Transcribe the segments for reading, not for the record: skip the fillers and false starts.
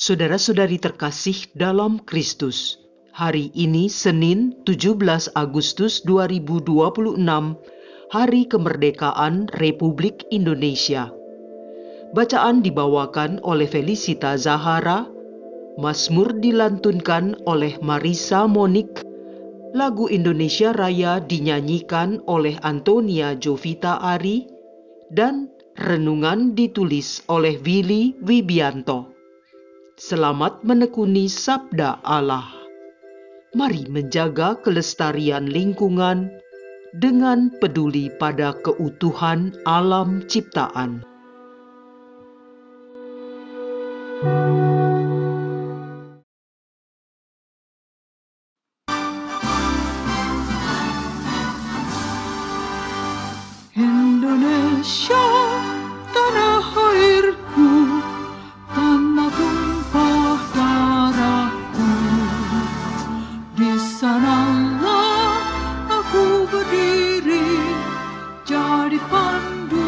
Saudara-saudari terkasih dalam Kristus, hari ini Senin 17 Agustus 2026, Hari Kemerdekaan Republik Indonesia. Bacaan dibawakan oleh Felicita Zahara, Mazmur dilantunkan oleh Marisa Monik, lagu Indonesia Raya dinyanyikan oleh Antonia Jovita Ari, dan renungan ditulis oleh Willy Wibianto. Selamat menekuni sabda Allah. Mari menjaga kelestarian lingkungan dengan peduli pada keutuhan alam ciptaan. Indonesia, tanah airku, tanah tumpah darahku. Di sanalah aku berdiri, jadi pandu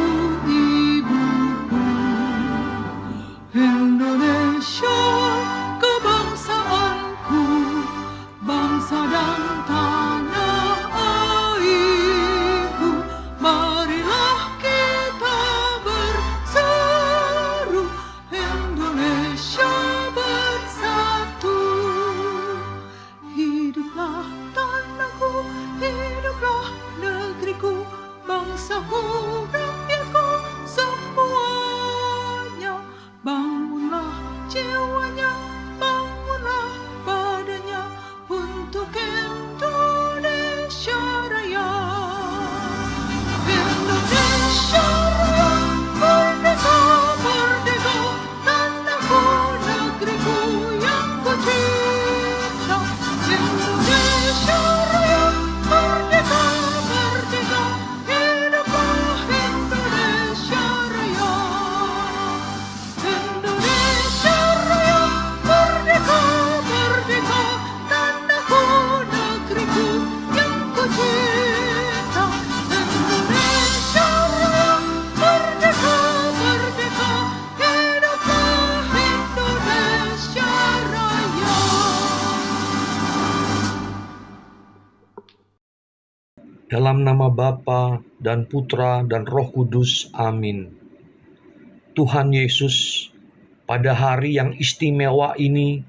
ibuku. Indonesia, kebangsaanku, bangsa dan tanah airku. Marilah kita berseru, Indonesia bersatu. Hiduplah tanahku, hiduplah negeriku, bangsaku, rakyatku, semuanya. Bangunlah jiwanya, bangunlah badannya untuk Indonesia Raya. Indonesia Raya, merdeka, merdeka, tanahku, negeriku yang ku cinta. Indonesia Raya, merdeka, merdeka, hiduplah Indonesia Raya. Indonesia Raya, merdeka, merdeka, tanahku, negeriku yang ku cinta. Indonesia Raya, merdeka, merdeka, hiduplah Indonesia Raya. Dalam nama Bapa dan Putra dan Roh Kudus, amin. Tuhan Yesus, pada hari yang istimewa ini,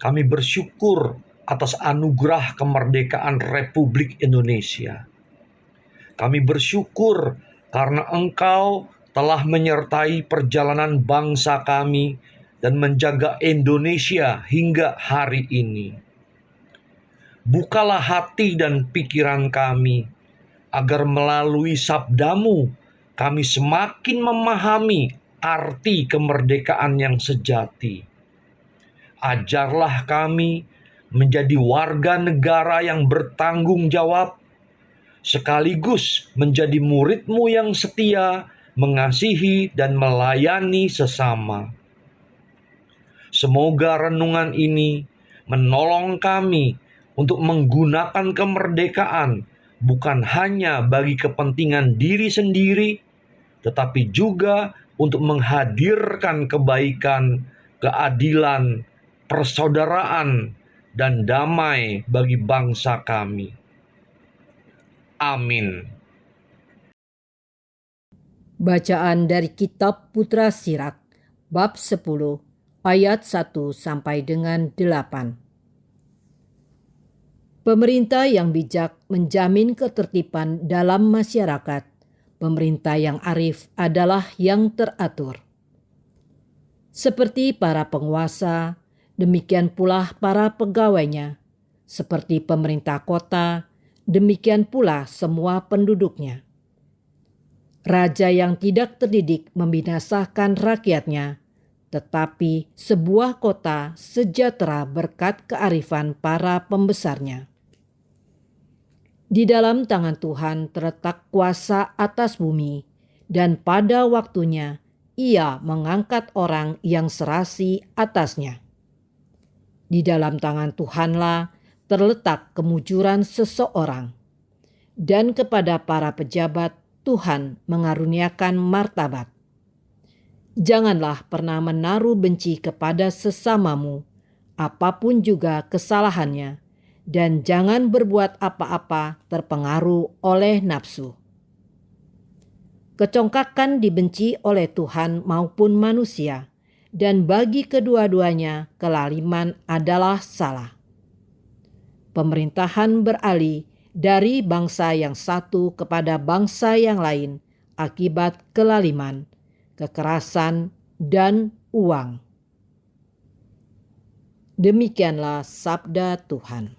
kami bersyukur atas anugerah kemerdekaan Republik Indonesia. Kami bersyukur karena Engkau telah menyertai perjalanan bangsa kami dan menjaga Indonesia hingga hari ini. Bukalah hati dan pikiran kami, agar melalui sabdamu kami semakin memahami arti kemerdekaan yang sejati. Ajarlah kami menjadi warga negara yang bertanggung jawab, sekaligus menjadi murid-Mu yang setia, mengasihi dan melayani sesama. Semoga renungan ini menolong kami untuk menggunakan kemerdekaan bukan hanya bagi kepentingan diri sendiri, tetapi juga untuk menghadirkan kebaikan, keadilan, persaudaraan, dan damai bagi bangsa kami. Amin. Bacaan dari Kitab Putra Sirak, bab 10, ayat 1 sampai dengan 8. Pemerintah yang bijak menjamin ketertiban dalam masyarakat. Pemerintah yang arif adalah yang teratur. Seperti para penguasa, demikian pula para pegawainya. Seperti pemerintah kota, demikian pula semua penduduknya. Raja yang tidak terdidik membinasakan rakyatnya, tetapi sebuah kota sejahtera berkat kearifan para pembesarnya. Di dalam tangan Tuhan terletak kuasa atas bumi, dan pada waktunya Ia mengangkat orang yang serasi atasnya. Di dalam tangan Tuhanlah terletak kemujuran seseorang, dan kepada para pejabat Tuhan mengaruniakan martabat. Janganlah pernah menaruh benci kepada sesamamu, apapun juga kesalahannya, dan jangan berbuat apa-apa terpengaruh oleh nafsu. Kecongkakan dibenci oleh Tuhan maupun manusia, dan bagi kedua-duanya kelaliman adalah salah. Pemerintahan beralih dari bangsa yang satu kepada bangsa yang lain akibat kelaliman, kekerasan, dan uang. Demikianlah sabda Tuhan.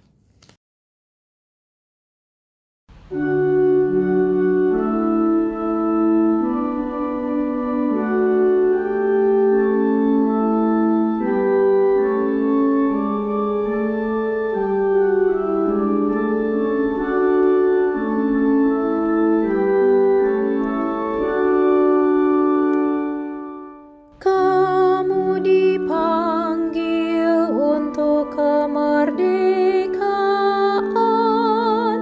Kamu dipanggil untuk kemerdekaan,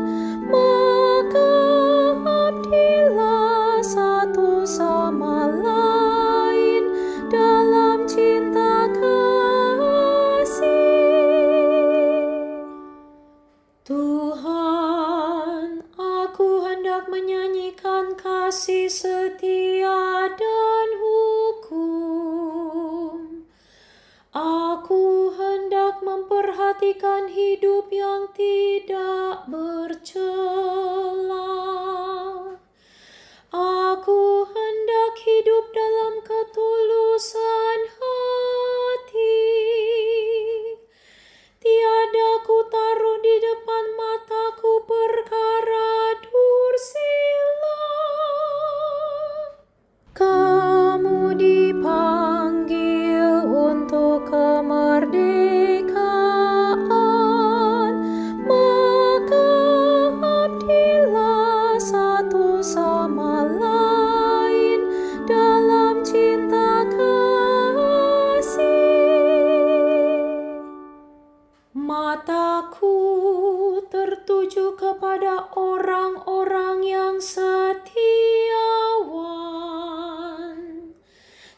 maka abdilah satu sama lain dalam cinta kasih. Tuhan, aku hendak menyanyikan kasih setia dan hukum. Aku hendak memperhatikan hidup yang tidak bercela. Aku hendak hidup dalam ketulusan hati. Tiada ku taruh di depan mataku perkara dursila. Kamu dipanggil untuk kemerdekaan, maka abdilah satu sama lain dalam cinta kasih. Mataku tertuju kepada orang-orang yang setiawan,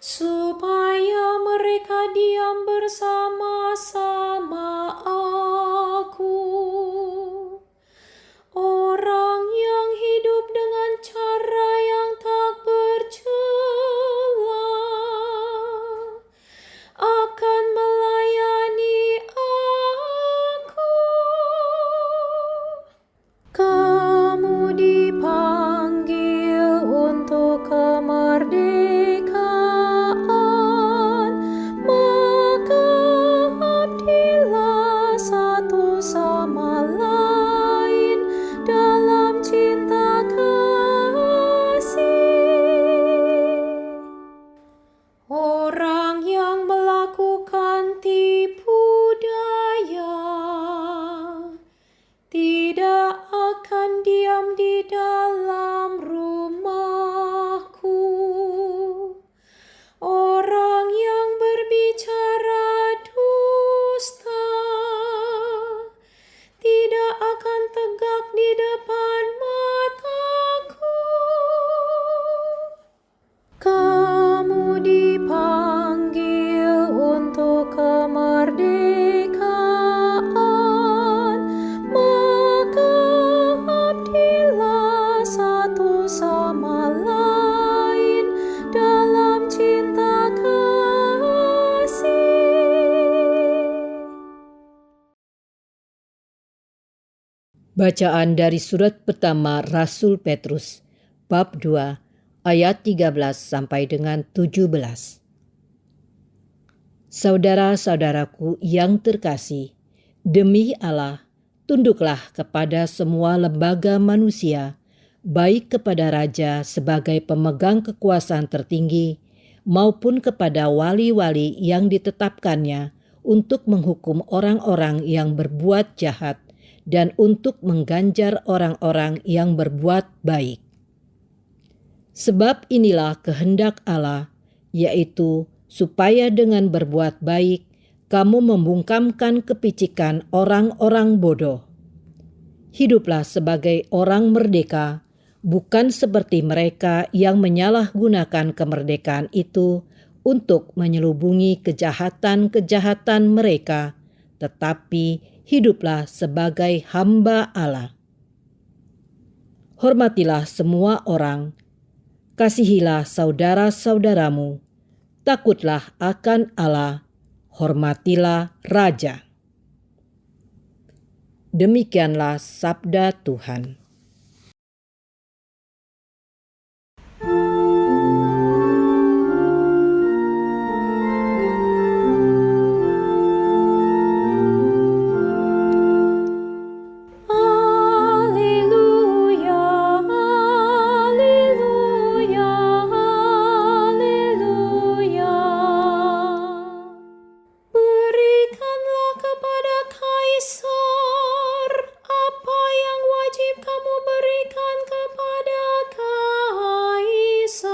supaya mereka diam bersama-sama aku. Orang yang hidup dengan cara yang tak bercela akan melayani aku. Kamu dipanggil untuk kemerdekaan, maka abdilah satu sama lain dalam cinta kasih. Orang yang melakukan tipu daya tidak akan diam di dalam rumahku. Orang yang berbicara dusta tidak akan tegak di depan mataku. Kamu dipanggil untuk kemerdekaan, maka abdilah satu sama lain dalam cinta kasih. Bacaan dari surat pertama Rasul Petrus, bab 2, ayat 13 sampai dengan 17. Saudara-saudaraku yang terkasih, demi Allah, tunduklah kepada semua lembaga manusia, baik kepada raja sebagai pemegang kekuasaan tertinggi, maupun kepada wali-wali yang ditetapkannya untuk menghukum orang-orang yang berbuat jahat dan untuk mengganjar orang-orang yang berbuat baik. Sebab inilah kehendak Allah, yaitu supaya dengan berbuat baik kamu membungkamkan kepicikan orang-orang bodoh. Hiduplah sebagai orang merdeka, bukan seperti mereka yang menyalahgunakan kemerdekaan itu untuk menyelubungi kejahatan-kejahatan mereka, tetapi hiduplah sebagai hamba Allah. Hormatilah semua orang, kasihilah saudara-saudaramu, takutlah akan Allah, hormatilah raja. Demikianlah sabda Tuhan. Haleluya, haleluya, haleluya. Berikanlah kepada Kaisar apa yang wajib kamu berikan kepada Kaisar,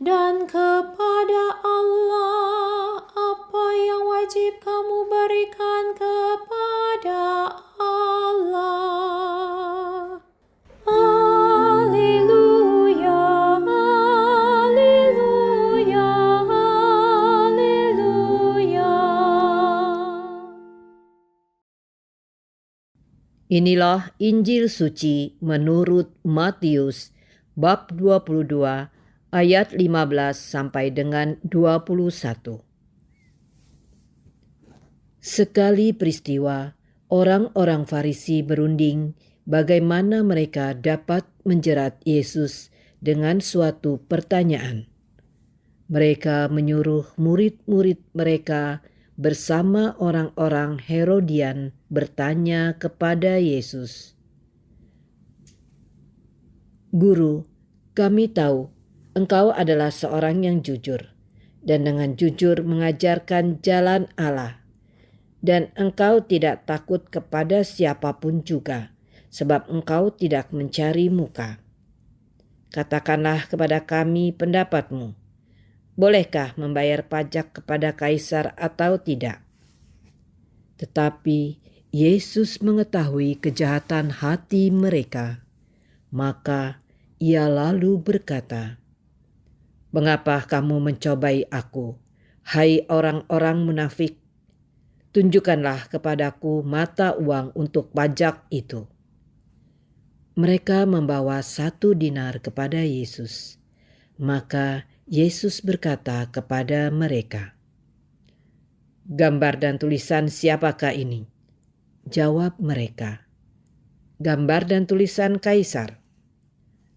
dan kepada Allah apa yang wajib kamu berikan kepada Allah. Haleluya, haleluya, haleluya. Inilah Injil suci menurut Matius bab 22 ayat 15 sampai dengan 21. Sekali peristiwa, orang-orang Farisi berunding bagaimana mereka dapat menjerat Yesus dengan suatu pertanyaan. Mereka menyuruh murid-murid mereka bersama orang-orang Herodian bertanya kepada Yesus, "Guru, kami tahu Engkau adalah seorang yang jujur dan dengan jujur mengajarkan jalan Allah, dan Engkau tidak takut kepada siapapun juga, sebab Engkau tidak mencari muka. Katakanlah kepada kami pendapatmu. Bolehkah membayar pajak kepada Kaisar atau tidak?" Tetapi Yesus mengetahui kejahatan hati mereka, maka Ia lalu berkata, "Mengapa kamu mencobai aku, hai orang-orang munafik? Tunjukkanlah kepadaku mata uang untuk pajak itu." Mereka membawa 1 dinar kepada Yesus. Maka Yesus berkata kepada mereka, "Gambar dan tulisan siapakah ini?" Jawab mereka, "Gambar dan tulisan Kaisar."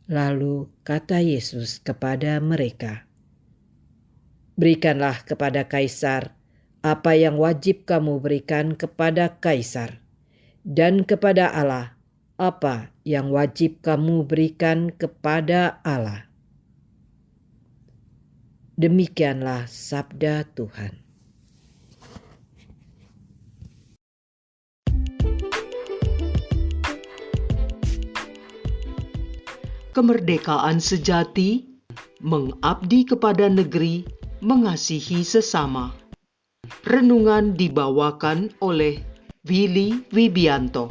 Lalu kata Yesus kepada mereka, "Berikanlah kepada Kaisar apa yang wajib kamu berikan kepada Kaisar, dan kepada Allah apa yang wajib kamu berikan kepada Allah." Demikianlah sabda Tuhan. Kemerdekaan sejati, mengabdi kepada negeri, mengasihi sesama. Renungan dibawakan oleh Willy Wibianto.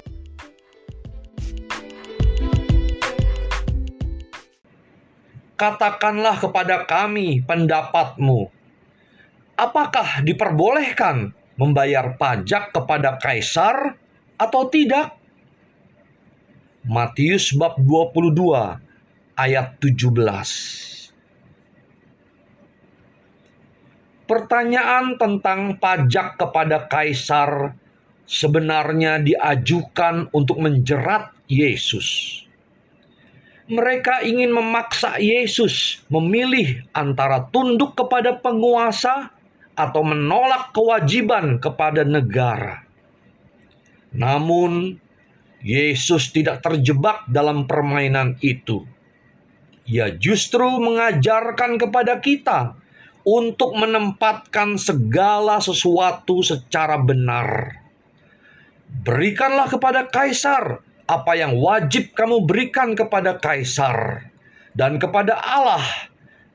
Katakanlah kepada kami pendapatmu. Apakah diperbolehkan membayar pajak kepada Kaisar atau tidak? Matius bab 22 ayat 17. Pertanyaan tentang pajak kepada Kaisar sebenarnya diajukan untuk menjerat Yesus. Mereka ingin memaksa Yesus memilih antara tunduk kepada penguasa atau menolak kewajiban kepada negara. Namun, Yesus tidak terjebak dalam permainan itu. Ia justru mengajarkan kepada kita untuk menempatkan segala sesuatu secara benar. Berikanlah kepada Kaisar apa yang wajib kamu berikan kepada Kaisar, dan kepada Allah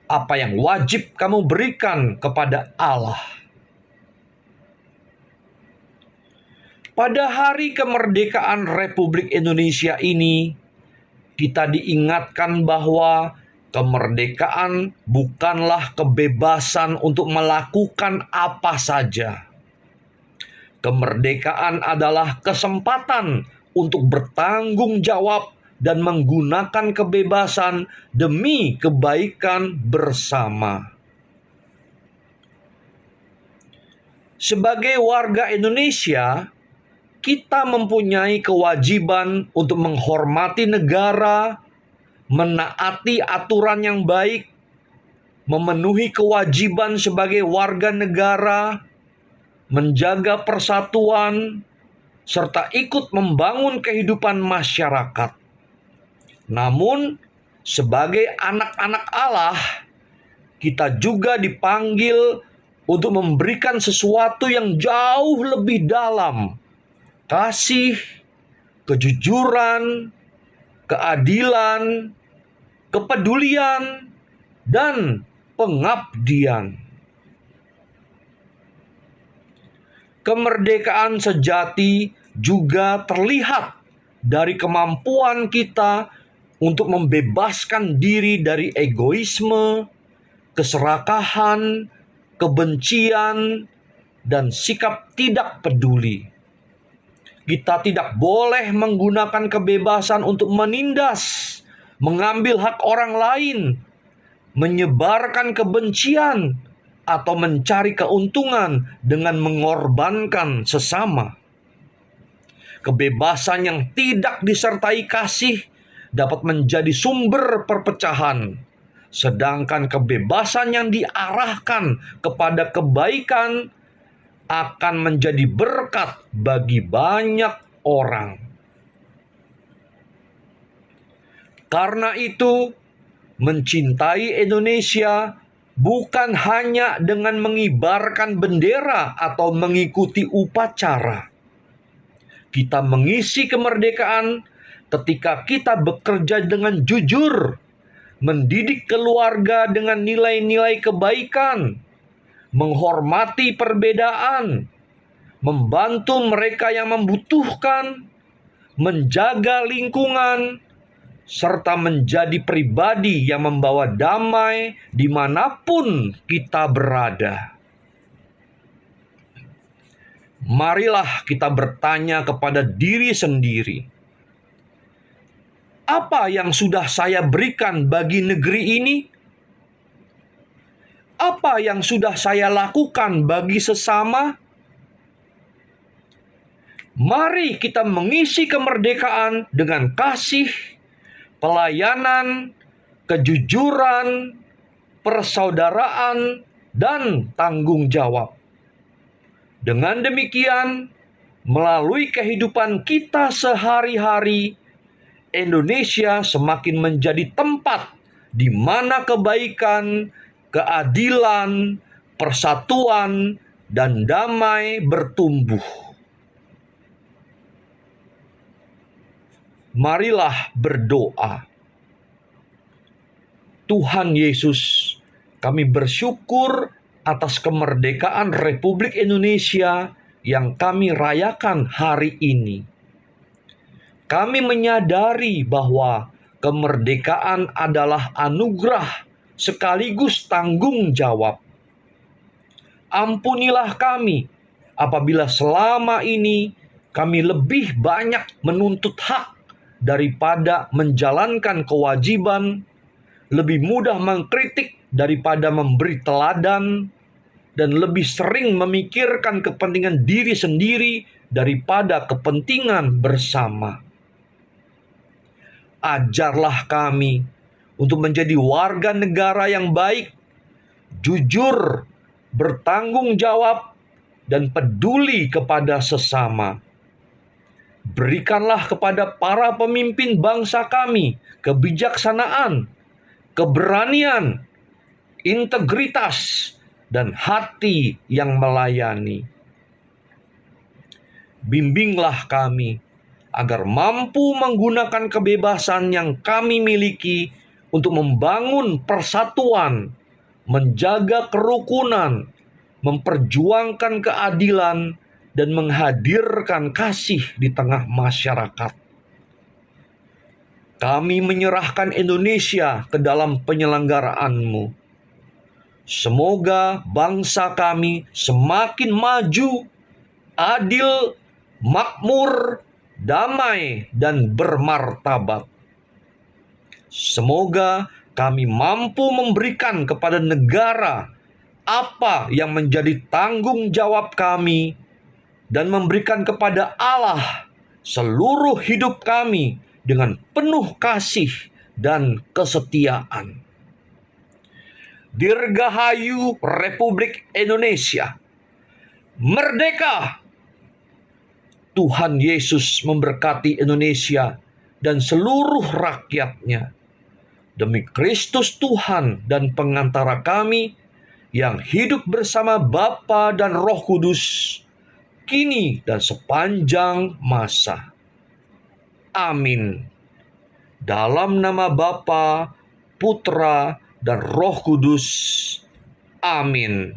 apa yang wajib kamu berikan kepada Allah. Pada hari kemerdekaan Republik Indonesia ini, kita diingatkan bahwa Kemerdekaan bukanlah kebebasan untuk melakukan apa saja. Kemerdekaan adalah kesempatan untuk bertanggung jawab dan menggunakan kebebasan demi kebaikan bersama. Sebagai warga Indonesia, kita mempunyai kewajiban untuk menghormati negara, menaati aturan yang baik, memenuhi kewajiban sebagai warga negara, menjaga persatuan, serta ikut membangun kehidupan masyarakat. Namun, sebagai anak-anak Allah, kita juga dipanggil untuk memberikan sesuatu yang jauh lebih dalam: kasih, kejujuran, keadilan, kepedulian, dan pengabdian. Kemerdekaan sejati juga terlihat dari kemampuan kita untuk membebaskan diri dari egoisme, keserakahan, kebencian, dan sikap tidak peduli. Kita tidak boleh menggunakan kebebasan untuk menindas, mengambil hak orang lain, menyebarkan kebencian, atau mencari keuntungan dengan mengorbankan sesama. Kebebasan yang tidak disertai kasih dapat menjadi sumber perpecahan, sedangkan kebebasan yang diarahkan kepada kebaikan akan menjadi berkat bagi banyak orang. Karena itu, mencintai Indonesia bukan hanya dengan mengibarkan bendera atau mengikuti upacara. Kita mengisi kemerdekaan ketika kita bekerja dengan jujur, mendidik keluarga dengan nilai-nilai kebaikan, menghormati perbedaan, membantu mereka yang membutuhkan, menjaga lingkungan, serta menjadi pribadi yang membawa damai dimanapun kita berada. Marilah kita bertanya kepada diri sendiri, apa yang sudah saya berikan bagi negeri ini? Apa yang sudah saya lakukan bagi sesama? Mari kita mengisi kemerdekaan dengan kasih, pelayanan, kejujuran, persaudaraan, dan tanggung jawab. Dengan demikian, melalui kehidupan kita sehari-hari, Indonesia semakin menjadi tempat di mana kebaikan, keadilan, persatuan, dan damai bertumbuh. Marilah berdoa. Tuhan Yesus, kami bersyukur atas kemerdekaan Republik Indonesia yang kami rayakan hari ini. Kami menyadari bahwa kemerdekaan adalah anugerah sekaligus tanggung jawab. Ampunilah kami apabila selama ini kami lebih banyak menuntut hak daripada menjalankan kewajiban, lebih mudah mengkritik daripada memberi teladan, dan lebih sering memikirkan kepentingan diri sendiri daripada kepentingan bersama. Ajarlah kami untuk menjadi warga negara yang baik, jujur, bertanggung jawab, dan peduli kepada sesama. Berikanlah kepada para pemimpin bangsa kami kebijaksanaan, keberanian, integritas, dan hati yang melayani. Bimbinglah kami agar mampu menggunakan kebebasan yang kami miliki untuk membangun persatuan, menjaga kerukunan, memperjuangkan keadilan, dan menghadirkan kasih di tengah masyarakat. Kami menyerahkan Indonesia ke dalam penyelenggaraan-Mu. Semoga bangsa kami semakin maju, adil, makmur, damai, dan bermartabat. Semoga kami mampu memberikan kepada negara apa yang menjadi tanggung jawab kami dan memberikan kepada Allah seluruh hidup kami dengan penuh kasih dan kesetiaan. Dirgahayu Republik Indonesia. Merdeka! Tuhan Yesus memberkati Indonesia dan seluruh rakyatnya. Demi Kristus Tuhan dan pengantara kami yang hidup bersama Bapa dan Roh Kudus, kini dan sepanjang masa. Amin. Dalam nama Bapa, Putra, dan Roh Kudus. Amin.